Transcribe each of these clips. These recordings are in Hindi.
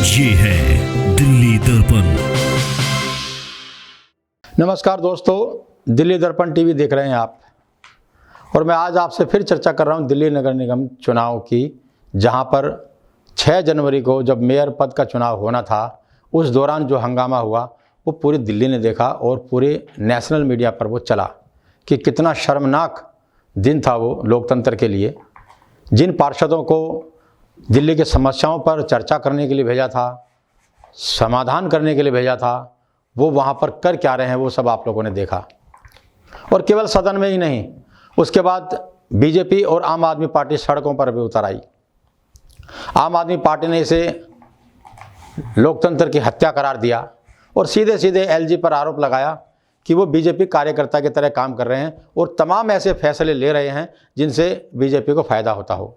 ये है दिल्ली दर्पण। नमस्कार दोस्तों, दिल्ली दर्पण टीवी देख रहे हैं आप, और मैं आज आपसे फिर चर्चा कर रहा हूं दिल्ली नगर निगम चुनाव की, जहां पर 6 जनवरी को जब मेयर पद का चुनाव होना था, उस दौरान जो हंगामा हुआ वो पूरी दिल्ली ने देखा और पूरे नेशनल मीडिया पर वो चला कि कितना शर्मनाक दिन था वो लोकतंत्र के लिए। जिन पार्षदों को दिल्ली के समस्याओं पर चर्चा करने के लिए भेजा था, समाधान करने के लिए भेजा था, वो वहाँ पर कर क्या रहे हैं वो सब आप लोगों ने देखा। और केवल सदन में ही नहीं, उसके बाद बीजेपी और आम आदमी पार्टी सड़कों पर भी उतर आई। आम आदमी पार्टी ने इसे लोकतंत्र की हत्या करार दिया और सीधे सीधे एलजी पर आरोप लगाया कि वो बीजेपी कार्यकर्ता की तरह काम कर रहे हैं और तमाम ऐसे फैसले ले रहे हैं जिनसे बीजेपी को फ़ायदा होता हो।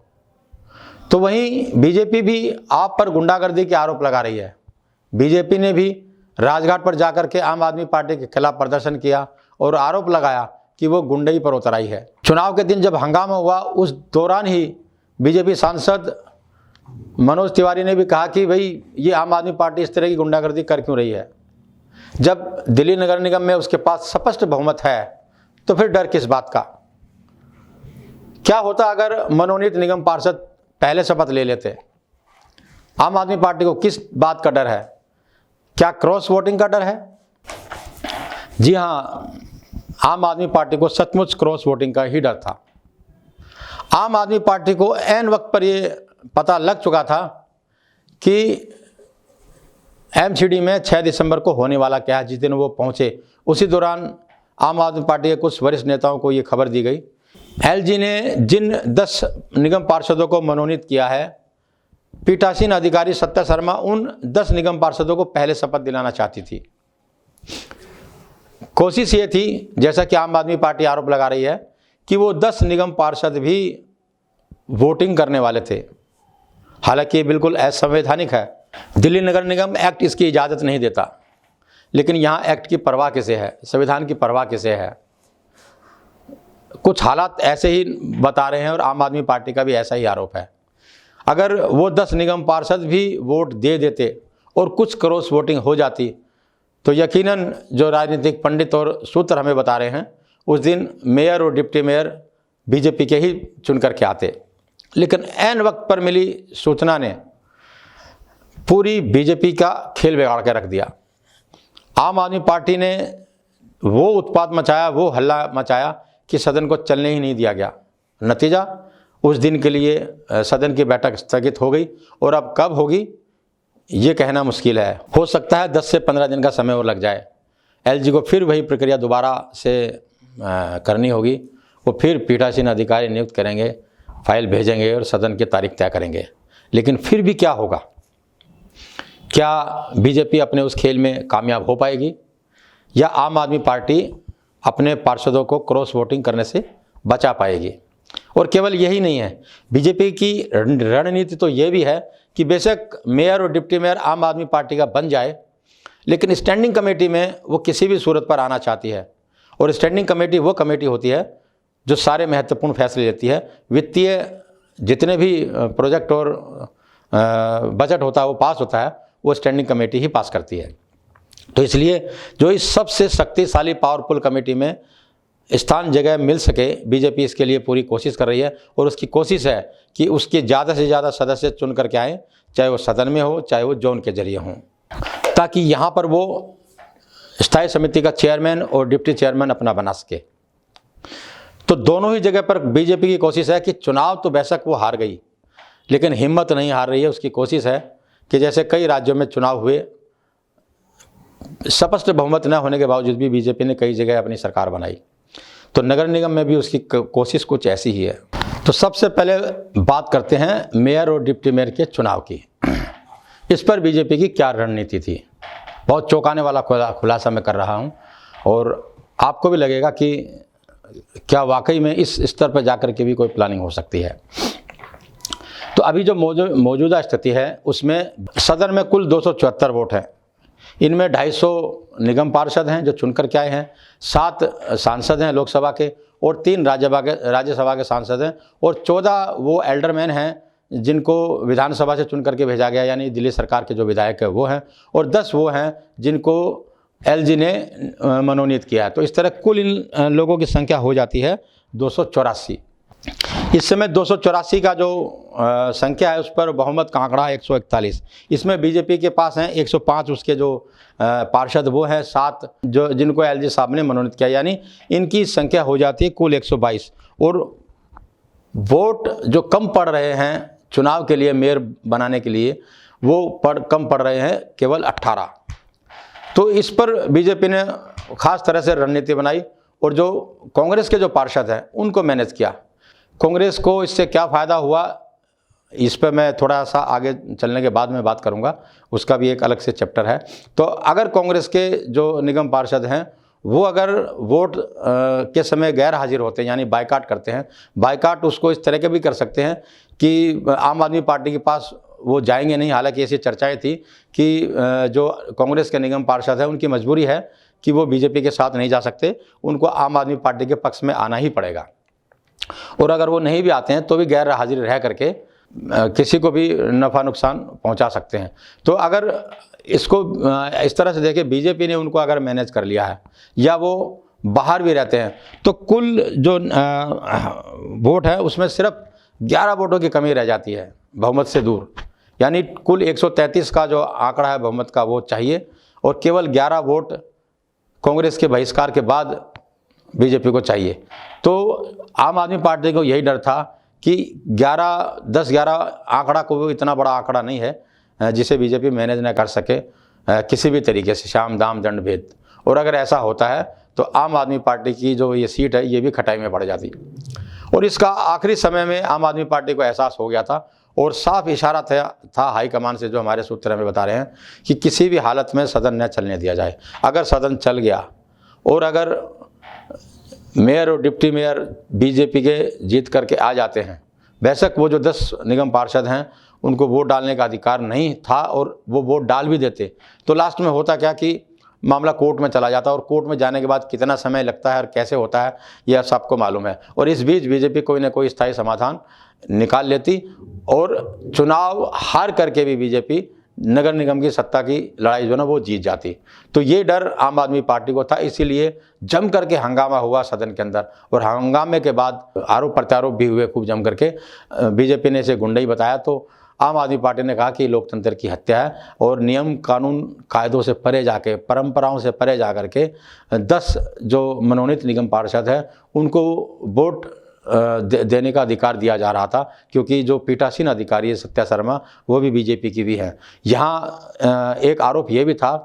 तो वहीं बीजेपी भी आप पर गुंडागर्दी के आरोप लगा रही है। बीजेपी ने भी राजघाट पर जाकर के आम आदमी पार्टी के खिलाफ प्रदर्शन किया और आरोप लगाया कि वो गुंडई पर उतर आई है। चुनाव के दिन जब हंगामा हुआ, उस दौरान ही बीजेपी सांसद मनोज तिवारी ने भी कहा कि भाई ये आम आदमी पार्टी इस तरह की गुंडागर्दी कर क्यों रही है। जब दिल्ली नगर निगम में उसके पास स्पष्ट बहुमत है तो फिर डर किस बात का। क्या होता अगर मनोनीत निगम पार्षद पहले शपथ ले लेते। आम आदमी पार्टी को किस बात का डर है? क्या क्रॉस वोटिंग का डर है? जी हाँ, आम आदमी पार्टी को सचमुच क्रॉस वोटिंग का ही डर था। आम आदमी पार्टी को ऐन वक्त पर यह पता लग चुका था कि एमसीडी में 6 दिसंबर को होने वाला क्या है। जिस दिन वो पहुंचे उसी दौरान आम आदमी पार्टी के कुछ वरिष्ठ नेताओं को ये खबर दी गई। एलजी ने जिन 10 निगम पार्षदों को मनोनीत किया है, पीठासीन अधिकारी सत्या शर्मा उन 10 निगम पार्षदों को पहले शपथ दिलाना चाहती थी। कोशिश ये थी, जैसा कि आम आदमी पार्टी आरोप लगा रही है, कि वो 10 निगम पार्षद भी वोटिंग करने वाले थे। हालांकि ये बिल्कुल असंवैधानिक है। दिल्ली नगर निगम एक्ट इसकी इजाज़त नहीं देता, लेकिन यहाँ एक्ट की परवाह किसे है, संविधान की परवाह किसे है। कुछ हालात ऐसे ही बता रहे हैं और आम आदमी पार्टी का भी ऐसा ही आरोप है। अगर वो 10 निगम पार्षद भी वोट दे देते और कुछ क्रॉस वोटिंग हो जाती तो यकीनन जो राजनीतिक पंडित और सूत्र हमें बता रहे हैं, उस दिन मेयर और डिप्टी मेयर बीजेपी के ही चुन करके आते। लेकिन ऐन वक्त पर मिली सूचना ने पूरी बीजेपी का खेल बिगाड़ के रख दिया। आम आदमी पार्टी ने वो उत्पात मचाया, वो हल्ला मचाया कि सदन को चलने ही नहीं दिया गया। नतीजा, उस दिन के लिए सदन की बैठक स्थगित हो गई और अब कब होगी ये कहना मुश्किल है। हो सकता है 10 से 15 दिन का समय और लग जाए। एलजी को फिर वही प्रक्रिया दोबारा से करनी होगी। वो फिर पीठासीन अधिकारी नियुक्त करेंगे, फाइल भेजेंगे और सदन की तारीख तय करेंगे। लेकिन फिर भी क्या होगा? क्या बीजेपी अपने उस खेल में कामयाब हो पाएगी या आम आदमी पार्टी अपने पार्षदों को क्रॉस वोटिंग करने से बचा पाएगी? और केवल यही नहीं है, बीजेपी की रणनीति तो ये भी है कि बेशक मेयर और डिप्टी मेयर आम आदमी पार्टी का बन जाए, लेकिन स्टैंडिंग कमेटी में वो किसी भी सूरत पर आना चाहती है। और स्टैंडिंग कमेटी वो कमेटी होती है जो सारे महत्वपूर्ण फैसले लेती है। वित्तीय जितने भी प्रोजेक्ट और बजट होता है वो पास होता है, वो स्टैंडिंग कमेटी ही पास करती है। तो इसलिए जो इस सबसे शक्तिशाली पावरफुल कमेटी में स्थान जगह मिल सके, बीजेपी इसके लिए पूरी कोशिश कर रही है। और उसकी कोशिश है कि उसके ज़्यादा से ज़्यादा सदस्य चुन करके आएँ, चाहे वो सदन में हो चाहे वो जोन के जरिए हों, ताकि यहाँ पर वो स्थायी समिति का चेयरमैन और डिप्टी चेयरमैन अपना बना सके। तो दोनों ही जगह पर बीजेपी की कोशिश है कि चुनाव तो बेशक वो हार गई, लेकिन हिम्मत नहीं हार रही है। उसकी कोशिश है कि जैसे कई राज्यों में चुनाव हुए, स्पष्ट बहुमत न होने के बावजूद भी बीजेपी ने कई जगह अपनी सरकार बनाई। तो नगर निगम में भी उसकी कोशिश कुछ ऐसी ही है। तो सबसे पहले बात करते हैं मेयर और डिप्टी मेयर के चुनाव की। इस पर बीजेपी की क्या रणनीति थी? बहुत चौंकाने वाला खुलासा मैं कर रहा हूं और आपको भी लगेगा कि क्या वाकई में इस स्तर पर जाकर के भी कोई प्लानिंग हो सकती है। तो अभी जो मौजूदा स्थिति है उसमें सदन में कुल 274 वोट हैं। इनमें 250 निगम पार्षद हैं जो चुनकर के आए हैं, 7 सांसद हैं लोकसभा के और 3 राज्यसभा के सांसद हैं और 14 वो एल्डरमैन हैं जिनको विधानसभा से चुन करके भेजा गया, यानी दिल्ली सरकार के जो विधायक है वो हैं, और 10 वो हैं जिनको एलजी ने मनोनीत किया है। तो इस तरह कुल इन लोगों की संख्या हो जाती है 284। इस समय 284 का जो संख्या है उस पर बहुमत का आंकड़ा 141। इसमें बीजेपी के पास हैं 105 उसके जो पार्षद वो हैं 7 जो जिनको एलजी साहब ने मनोनीत किया, यानी इनकी संख्या हो जाती है कुल 122। और वोट जो कम पड़ रहे हैं चुनाव के लिए, मेयर बनाने के लिए, वो कम पड़ रहे हैं केवल 18। तो इस पर बीजेपी ने खास तरह से रणनीति बनाई और जो कांग्रेस के जो पार्षद हैं उनको मैनेज किया। कांग्रेस को इससे क्या फ़ायदा हुआ, इस पर मैं थोड़ा सा आगे चलने के बाद में बात करूंगा, उसका भी एक अलग से चैप्टर है। तो अगर कांग्रेस के जो निगम पार्षद हैं वो अगर वोट के समय गैर हाजिर होते हैं, यानी बायकाट करते हैं, बायकाट उसको इस तरह के भी कर सकते हैं कि आम आदमी पार्टी के पास वो जाएंगे नहीं। हालांकि ऐसी चर्चाएं थी कि जो कांग्रेस के निगम पार्षद हैं उनकी मजबूरी है कि वो बीजेपी के साथ नहीं जा सकते, उनको आम आदमी पार्टी के पक्ष में आना ही पड़ेगा। और अगर वो नहीं भी आते हैं तो भी गैर हाजिर रह करके किसी को भी नफ़ा नुकसान पहुंचा सकते हैं। तो अगर इसको इस तरह से देखें, बीजेपी ने उनको अगर मैनेज कर लिया है या वो बाहर भी रहते हैं तो कुल जो वोट है उसमें सिर्फ 11 वोटों की कमी रह जाती है बहुमत से दूर, यानी कुल 133 का जो आंकड़ा है बहुमत का वो चाहिए और केवल 11 वोट कांग्रेस के बहिष्कार के बाद बीजेपी को चाहिए। तो आम आदमी पार्टी को यही डर था कि 10-11 आंकड़ा को इतना बड़ा आंकड़ा नहीं है जिसे बीजेपी मैनेज न कर सके किसी भी तरीके से, शाम दाम दंड भेद। और अगर ऐसा होता है तो आम आदमी पार्टी की जो ये सीट है ये भी खटाई में पड़ जाती। और इसका आखिरी समय में आम आदमी पार्टी को एहसास हो गया था और साफ इशारा था हाईकमान से, जो हमारे सूत्र हमें बता रहे हैं कि किसी भी हालत में सदन न चलने दिया जाए। अगर सदन चल गया और अगर मेयर और डिप्टी मेयर बीजेपी के जीत करके आ जाते हैं, बेशक वो जो 10 निगम पार्षद हैं उनको वोट डालने का अधिकार नहीं था और वो वोट डाल भी देते, तो लास्ट में होता क्या कि मामला कोर्ट में चला जाता, और कोर्ट में जाने के बाद कितना समय लगता है और कैसे होता है यह सबको मालूम है। और इस बीच बीजेपी कोई ना कोई स्थायी समाधान निकाल लेती और चुनाव हार करके भी बीजेपी नगर निगम की सत्ता की लड़ाई जो ना वो जीत जाती। तो ये डर आम आदमी पार्टी को था, इसीलिए जम करके हंगामा हुआ सदन के अंदर, और हंगामे के बाद आरोप प्रत्यारोप भी हुए खूब जम करके। बीजेपी ने इसे गुंडई बताया तो आम आदमी पार्टी ने कहा कि लोकतंत्र की हत्या है और नियम कानून कायदों से परे जाके, परंपराओं से परे जा करके 10 जो मनोनीत निगम पार्षद हैं उनको वोट देने का अधिकार दिया जा रहा था, क्योंकि जो पीठासीन अधिकारी है सत्या शर्मा वो भी बीजेपी की भी है। यहाँ एक आरोप ये भी था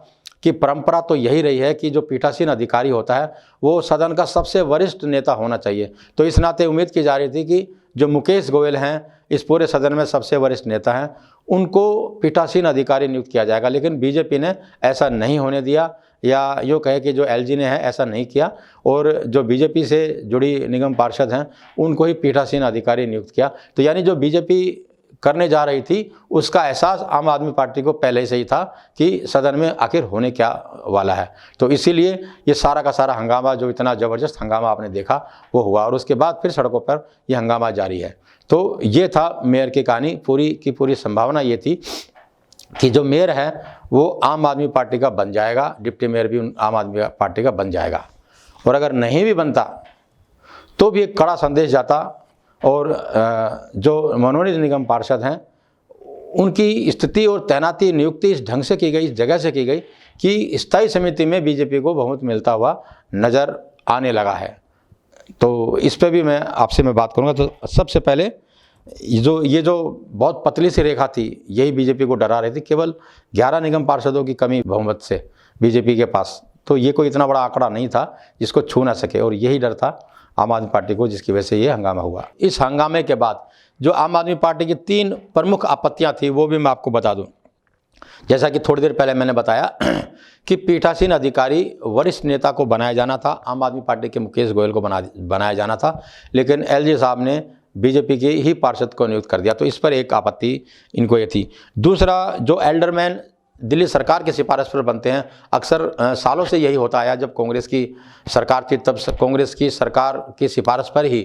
कि परंपरा तो यही रही है कि जो पीठासीन अधिकारी होता है वो सदन का सबसे वरिष्ठ नेता होना चाहिए। तो इस नाते उम्मीद की जा रही थी कि जो मुकेश गोयल हैं इस पूरे सदन में सबसे वरिष्ठ नेता हैं, उनको पीठासीन अधिकारी नियुक्त किया जाएगा। लेकिन बीजेपी ने ऐसा नहीं होने दिया, या यूँ कहे कि जो एलजी ने है ऐसा नहीं किया, और जो बीजेपी से जुड़ी निगम पार्षद हैं उनको ही पीठासीन अधिकारी नियुक्त किया। तो यानी जो बीजेपी करने जा रही थी उसका एहसास आम आदमी पार्टी को पहले से ही था कि सदन में आखिर होने क्या वाला है। तो इसीलिए ये सारा का सारा हंगामा, जो इतना ज़बरदस्त हंगामा आपने देखा वो हुआ, और उसके बाद फिर सड़कों पर ये हंगामा जारी है। तो ये था मेयर की कहानी। पूरी की पूरी संभावना ये थी कि जो मेयर है वो आम आदमी पार्टी का बन जाएगा, डिप्टी मेयर भी आम आदमी पार्टी का बन जाएगा, और अगर नहीं भी बनता तो भी एक कड़ा संदेश जाता, और जो मनोनीत निगम पार्षद हैं उनकी स्थिति और तैनाती नियुक्ति इस ढंग से की गई, इस जगह से की गई कि स्थायी समिति में बीजेपी को बहुमत मिलता हुआ नज़र आने लगा है। तो इस पे भी मैं आपसे बात करूँगा। तो सबसे पहले ये जो बहुत पतली सी रेखा थी यही बीजेपी को डरा रही थी, केवल 11 निगम पार्षदों की कमी बहुमत से बीजेपी के पास। तो ये कोई इतना बड़ा आंकड़ा नहीं था जिसको छू ना सके, और यही डर था आम आदमी पार्टी को, जिसकी वजह से ये हंगामा हुआ। इस हंगामे के बाद जो आम आदमी पार्टी की 3 प्रमुख आपत्तियां थी वो भी मैं आपको बता दूं। जैसा कि थोड़ी देर पहले मैंने बताया कि पीठासीन अधिकारी वरिष्ठ नेता को बनाया जाना था, आम आदमी पार्टी के मुकेश गोयल को बनाया जाना था, लेकिन एलजी साहब ने बीजेपी के ही पार्षद को नियुक्त कर दिया। तो इस पर एक आपत्ति इनको ये थी। दूसरा, जो एल्डरमैन दिल्ली सरकार की सिफारिश पर बनते हैं, अक्सर सालों से यही होता आया, जब कांग्रेस की सरकार थी तब कांग्रेस की सरकार की सिफारिश पर ही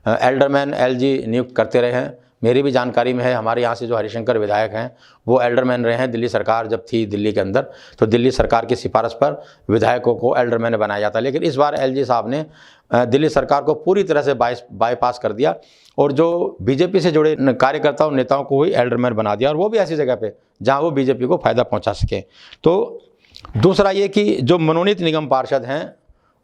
एल्डरमैन एलजी नियुक्त करते रहे हैं मेरी भी जानकारी में है, हमारे यहाँ से जो हरिशंकर विधायक हैं वो एल्डरमैन रहे हैं। दिल्ली सरकार जब थी दिल्ली के अंदर, तो दिल्ली सरकार की सिफारिश पर विधायकों को एल्डरमैन बनाया जाता है। लेकिन इस बार एलजी साहब ने दिल्ली सरकार को पूरी तरह से बाईपास कर दिया और जो बीजेपी से जुड़े कार्यकर्ताओं नेताओं को ही एल्डरमैन बना दिया, और वो भी ऐसी जगह पे जहाँ वो बीजेपी को फ़ायदा पहुँचा सकें। तो दूसरा ये कि जो मनोनीत निगम पार्षद हैं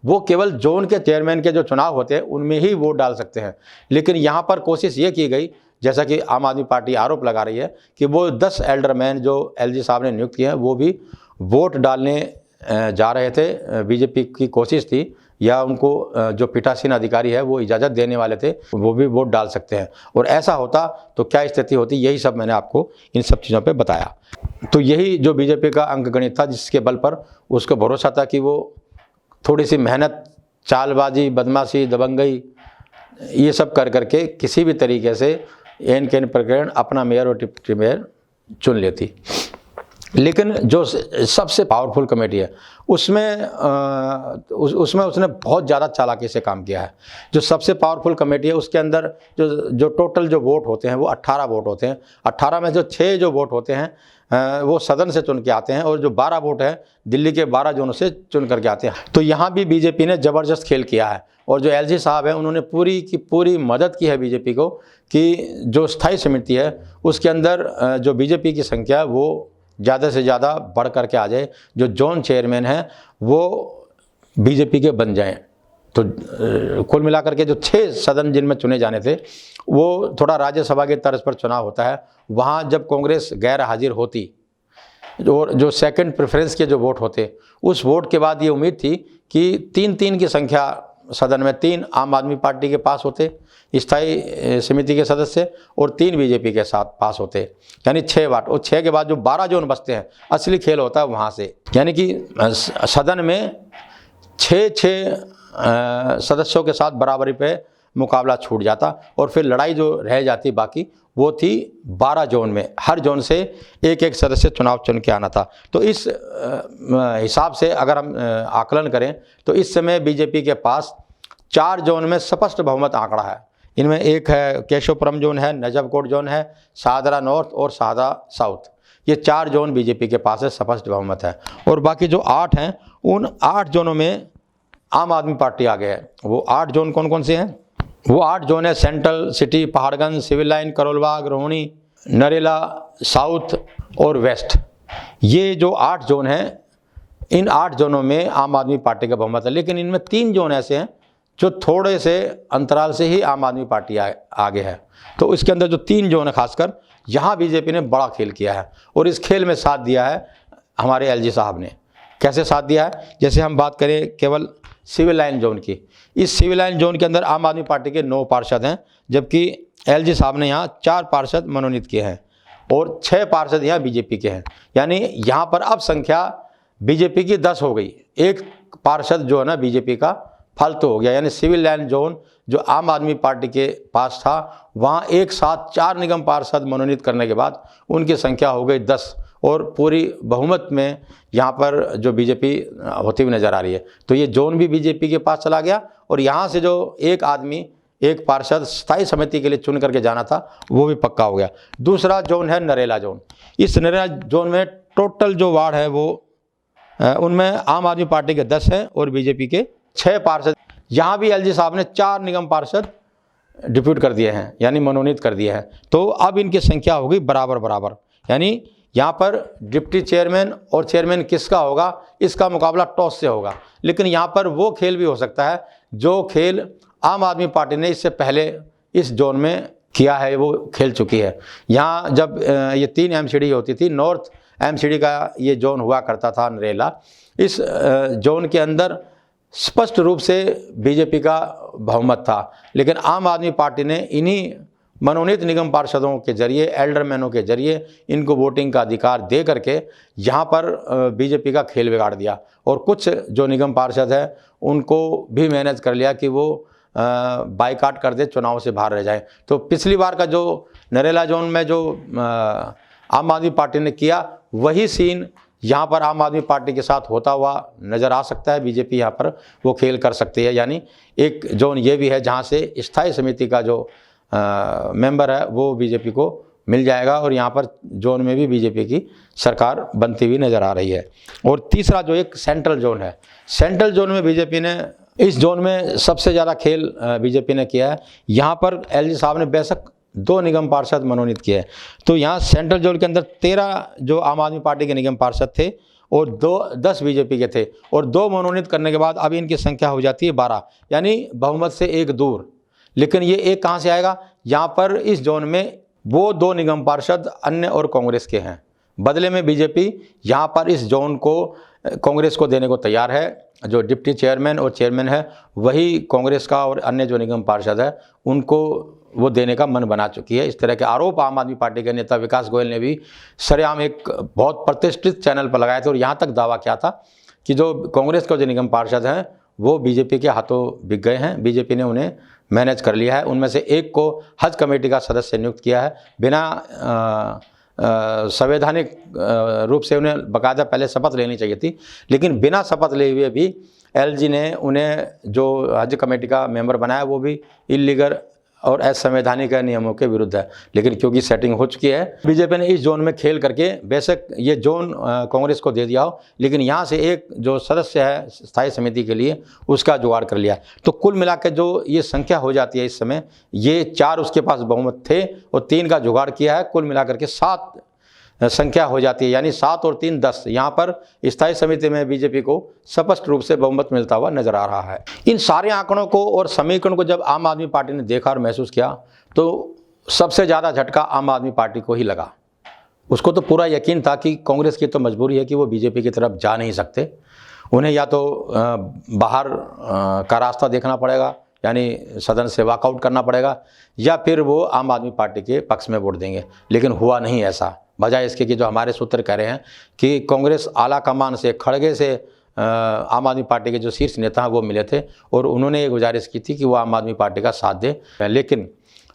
वो केवल जोन के चेयरमैन के जो चुनाव होते हैं उनमें ही वोट डाल सकते हैं। लेकिन यहाँ पर कोशिश ये की गई, जैसा कि आम आदमी पार्टी आरोप लगा रही है, कि वो 10 एल्डरमैन जो एलजी साहब ने नियुक्त किए हैं वो भी वोट डालने जा रहे थे। बीजेपी की कोशिश थी, या उनको जो पीठासीन अधिकारी है वो इजाज़त देने वाले थे, वो भी वोट डाल सकते हैं। और ऐसा होता तो क्या स्थिति होती, यही सब मैंने आपको इन सब चीज़ों पे बताया। तो यही जो बीजेपी का अंकगणित था, जिसके बल पर उसको भरोसा था कि वो थोड़ी सी मेहनत, चालबाजी, बदमाशी, दबंगई, ये सब कर करके किसी भी तरीके से एन केन प्रकरण अपना मेयर और डिप्टी मेयर चुन लेती। लेकिन जो सबसे पावरफुल कमेटी है उसमें उसने बहुत ज़्यादा चालाकी से काम किया है। जो सबसे पावरफुल कमेटी है उसके अंदर जो टोटल जो वोट होते हैं वो 18 वोट होते हैं। 18 में जो 6 जो वोट होते हैं वो सदन से चुन के आते हैं, और जो 12 वोट है दिल्ली के 12 जोनों से चुन करके आते हैं। तो यहाँ भी बीजेपी ने ज़बरदस्त खेल किया है, और जो एलजी साहब हैं उन्होंने पूरी की पूरी मदद की है बीजेपी को कि जो स्थायी समिति है उसके अंदर जो बीजेपी की संख्या है वो ज़्यादा से ज़्यादा बढ़ करके आ जाए। जो जोन चेयरमैन हैं वो बीजेपी के बन जाएं। तो कुल मिलाकर के जो 6 सदन जिनमें चुने जाने थे, वो थोड़ा राज्यसभा के तर्ज पर चुनाव होता है। वहाँ जब कांग्रेस गैर हाजिर होती, और जो सेकंड प्रेफरेंस के जो वोट होते, उस वोट के बाद ये उम्मीद थी कि 3-3 की संख्या सदन में 3 आम आदमी पार्टी के पास होते स्थायी समिति के सदस्य, और 3 बीजेपी के साथ पास होते, यानी 6 वाट। और 6 के बाद जो 12 जोन बचते हैं, असली खेल होता है वहाँ से। यानी कि सदन में 6 सदस्यों के साथ बराबरी पे मुकाबला छूट जाता, और फिर लड़ाई जो रह जाती बाकी वो थी 12 जोन में। हर जोन से एक सदस्य चुनाव चुन के आना था। तो इस हिसाब से अगर हम आकलन करें तो इस समय बीजेपी के पास 4 जोन में स्पष्ट बहुमत आंकड़ा है। इनमें एक है केशवपुरम जोन है, नजफकोट जोन है, शाहदरा नॉर्थ और शाहदरा साउथ। ये 4 जोन बीजेपी के पास है, स्पष्ट बहुमत है। और बाकी जो 8 हैं, उन 8 जोनों में आम आदमी पार्टी आगे है। वो 8 जोन कौन कौन से हैं? वो 8 जोन है central, city, Paharganj, civil line, Karol Bagh, Rohini, Narela, south और वेस्ट। ये जो 8 जोन हैं, इन 8 जोनों में आम आदमी पार्टी का बहुमत है। लेकिन इनमें 3 जोन ऐसे हैं जो थोड़े से अंतराल से ही आम आदमी पार्टी आगे है। तो इसके अंदर जो 3 जोन है खासकर, यहाँ बीजेपी ने बड़ा खेल किया है, और इस खेल में साथ दिया है हमारे एलजी साहब ने। कैसे साथ दिया है? जैसे हम बात करें केवल सिविल लाइन जोन की, इस सिविल लाइन जोन के अंदर आम आदमी पार्टी के 9 पार्षद हैं, जबकि एलजी साहब ने यहाँ 4 पार्षद मनोनीत किए हैं, और 6 पार्षद यहाँ बीजेपी के हैं। यानी यहाँ पर अब संख्या बीजेपी की 10 हो गई। एक पार्षद जो है ना बीजेपी का फालतू हो गया। यानी सिविल लाइन जोन जो आम आदमी पार्टी के पास था, वहाँ एक साथ 4 निगम पार्षद मनोनीत करने के बाद उनकी संख्या हो गई 10, और पूरी बहुमत में यहाँ पर जो बीजेपी होती हुई नज़र आ रही है। तो ये जोन भी बीजेपी के पास चला गया, और यहाँ से जो एक आदमी, एक पार्षद स्थायी समिति के लिए चुन करके जाना था, वो भी पक्का हो गया। दूसरा जोन है नरेला जोन। इस नरेला जोन में टोटल जो वार्ड है वो उनमें आम आदमी पार्टी के 10 हैं और बीजेपी के 6 पार्षद। यहाँ भी एलजी साहब ने 4 निगम पार्षद डिप्यूट कर दिए हैं, यानी मनोनीत कर दिए हैं। तो अब इनकी संख्या होगी बराबर बराबर। यानी यहाँ पर डिप्टी चेयरमैन और चेयरमैन किसका होगा, इसका मुकाबला टॉस से होगा। लेकिन यहाँ पर वो खेल भी हो सकता है जो खेल आम आदमी पार्टी ने इससे पहले इस जोन में किया है, वो खेल चुकी है। यहाँ जब ये 3 एमसीडी होती थी, नॉर्थ एमसीडी का ये जोन हुआ करता था नरेला, इस जोन के अंदर स्पष्ट रूप से बीजेपी का बहुमत था। लेकिन आम आदमी पार्टी ने इन्हीं मनोनीत निगम पार्षदों के जरिए, एल्डरमैनों के जरिए इनको वोटिंग का अधिकार दे करके यहाँ पर बीजेपी का खेल बिगाड़ दिया, और कुछ जो निगम पार्षद हैं उनको भी मैनेज कर लिया कि वो बाइकाट कर दे, चुनाव से बाहर रह जाए। तो पिछली बार का जो नरेला जोन में जो आम आदमी पार्टी ने किया, वही सीन यहाँ पर आम आदमी पार्टी के साथ होता हुआ नज़र आ सकता है। बीजेपी यहाँ पर वो खेल कर सकती है। यानी एक जोन ये भी है जहाँ से स्थायी समिति का जो मेंबर है वो बीजेपी को मिल जाएगा और यहाँ पर जोन में भी बीजेपी की सरकार बनती हुई नज़र आ रही है। और तीसरा जो एक सेंट्रल जोन है, सेंट्रल जोन में बीजेपी ने इस जोन में सबसे ज़्यादा खेल बीजेपी ने किया है। यहाँ पर एलजी साहब ने बेशक 2 निगम पार्षद मनोनीत किए हैं, तो यहाँ सेंट्रल जोन के अंदर 13 जो आम आदमी पार्टी के निगम पार्षद थे और 10 बीजेपी के थे, और 2 मनोनीत करने के बाद अभी इनकी संख्या हो जाती है 12, यानी बहुमत से 1 दूर। लेकिन ये एक कहाँ से आएगा? यहाँ पर इस जोन में वो 2 निगम पार्षद अन्य और कांग्रेस के हैं। बदले में बीजेपी यहाँ पर इस जोन को कांग्रेस को देने को तैयार है। जो डिप्टी चेयरमैन और चेयरमैन है वही कांग्रेस का और अन्य जो निगम पार्षद है उनको वो देने का मन बना चुकी है। इस तरह के आरोप आम आदमी पार्टी के नेता विकास गोयल ने भी सरेआम एक बहुत प्रतिष्ठित चैनल पर लगाए थे और यहाँ तक दावा किया था कि जो कांग्रेस के जो निगम पार्षद हैं वो बीजेपी के हाथों बिक गए हैं, बीजेपी ने उन्हें मैनेज कर लिया है। उनमें से एक को हज कमेटी का सदस्य नियुक्त किया है, बिना संवैधानिक रूप से उन्हें बाकायदा पहले शपथ लेनी चाहिए थी, लेकिन बिना शपथ लिए हुए भी एलजी ने उन्हें जो हज कमेटी का मेंबर बनाया वो भी इलीगल और असंवैधानिक नियमों के विरुद्ध है। लेकिन क्योंकि सेटिंग हो चुकी है, बीजेपी ने इस जोन में खेल करके बेशक ये जोन कांग्रेस को दे दिया हो, लेकिन यहाँ से एक जो सदस्य है स्थायी समिति के लिए उसका जुगाड़ कर लिया। तो कुल मिलाकर जो ये संख्या हो जाती है इस समय, ये 4 उसके पास बहुमत थे और 3 का जुगाड़ किया है, कुल मिलाकर के 7 संख्या हो जाती है, यानी 7 और 3 10। यहाँ पर स्थायी समिति में बीजेपी को स्पष्ट रूप से बहुमत मिलता हुआ नजर आ रहा है। इन सारे आंकड़ों को और समीकरण को जब आम आदमी पार्टी ने देखा और महसूस किया तो सबसे ज़्यादा झटका आम आदमी पार्टी को ही लगा। उसको तो पूरा यकीन था कि कांग्रेस की तो मजबूरी है कि वो बीजेपी की तरफ जा नहीं सकते, उन्हें या तो बाहर का रास्ता देखना पड़ेगा, यानी सदन से वॉकआउट करना पड़ेगा, या फिर वो आम आदमी पार्टी के पक्ष में वोट देंगे। लेकिन हुआ नहीं ऐसा, बजाय इसके कि जो हमारे सूत्र कह रहे हैं कि कांग्रेस आला कमान से, खड़गे से आम आदमि पार्टी के जो शीर्ष नेता हैं वो मिले थे और उन्होंने ये गुजारिश की थी कि वो आम आदमी पार्टी का साथ दे। लेकिन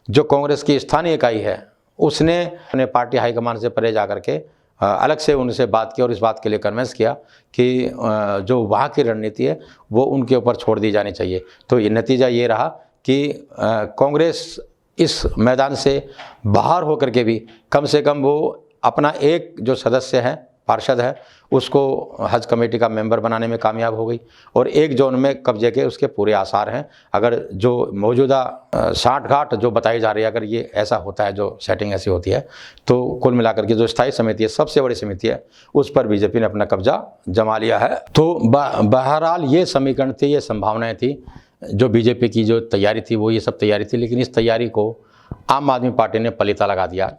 जो कांग्रेस की स्थानीय इकाई है उसने अपने पार्टी हाईकमान से परे जा करके अलग से उनसे बात की और इस बात के लिए कन्विंस किया कि जो वहाँ की रणनीति है वो उनके ऊपर छोड़ दी जानी चाहिए। तो ये नतीजा ये रहा कि कांग्रेस इस मैदान से बाहर होकर के भी कम से कम वो अपना एक जो सदस्य है, पार्षद है, उसको हज कमेटी का मेंबर बनाने में कामयाब हो गई और एक जोन में कब्जे के उसके पूरे आसार हैं। अगर जो मौजूदा साठगांठ जो बताई जा रही है, अगर ये ऐसा होता है, जो सेटिंग ऐसी होती है, तो कुल मिलाकर के जो स्थायी समिति है, सबसे बड़ी समिति है, उस पर बीजेपी ने अपना कब्जा जमा लिया है। तो बहरहाल ये समीकरण थी, ये संभावनाएं थी, जो बीजेपी की जो तैयारी थी वो ये सब तैयारी थी। लेकिन इस तैयारी को आम आदमी पार्टी ने पलीता लगा दिया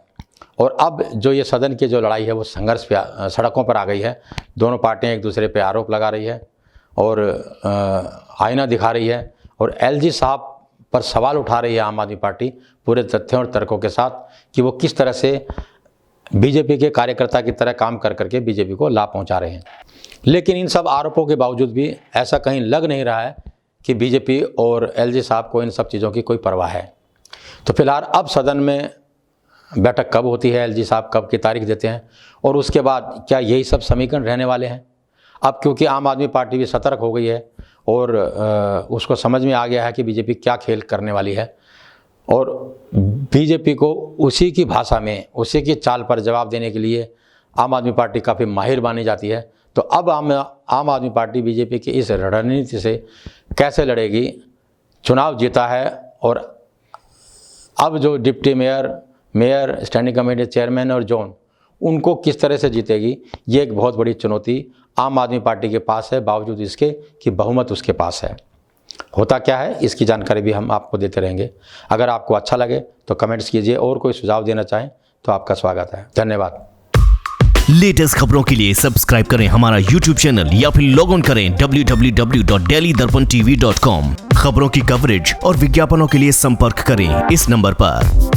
और अब जो ये सदन की जो लड़ाई है वो संघर्ष पे सड़कों पर आ गई है। दोनों पार्टियां एक दूसरे पे आरोप लगा रही है और आईना दिखा रही है और एलजी साहब पर सवाल उठा रही है आम आदमी पार्टी पूरे तथ्यों और तर्कों के साथ कि वो किस तरह से बीजेपी के कार्यकर्ता की तरह काम कर करके बीजेपी को लाभ पहुंचा रहे हैं। लेकिन इन सब आरोपों के बावजूद भी ऐसा कहीं लग नहीं रहा है कि बीजेपी और एलजी साहब को इन सब चीज़ों की कोई परवाह है। तो फिलहाल अब सदन में बैठक कब होती है, एलजी साहब कब की तारीख देते हैं और उसके बाद क्या यही सब समीकरण रहने वाले हैं? अब क्योंकि आम आदमी पार्टी भी सतर्क हो गई है और उसको समझ में आ गया है कि बीजेपी क्या खेल करने वाली है और बीजेपी को उसी की भाषा में, उसी की चाल पर जवाब देने के लिए आम आदमी पार्टी काफ़ी माहिर मानी जाती है। तो अब आम आदमी पार्टी बीजेपी की इस रणनीति से कैसे लड़ेगी? चुनाव जीता है और अब जो deputy mayor, standing committee chairman और जोन, उनको किस तरह से जीतेगी, ये एक बहुत बड़ी चुनौती आम आदमी पार्टी के पास है, बावजूद इसके कि बहुमत उसके पास है। होता क्या है इसकी जानकारी भी हम आपको देते रहेंगे। अगर आपको अच्छा लगे तो कमेंट्स कीजिए और कोई सुझाव देना चाहें तो आपका स्वागत है। धन्यवाद। लेटेस्ट खबरों के लिए सब्सक्राइब करें हमारा YouTube चैनल या फिर लॉग ऑन करें www.delhidarpantv.com। खबरों की कवरेज और विज्ञापनों के लिए संपर्क करें इस नंबर पर।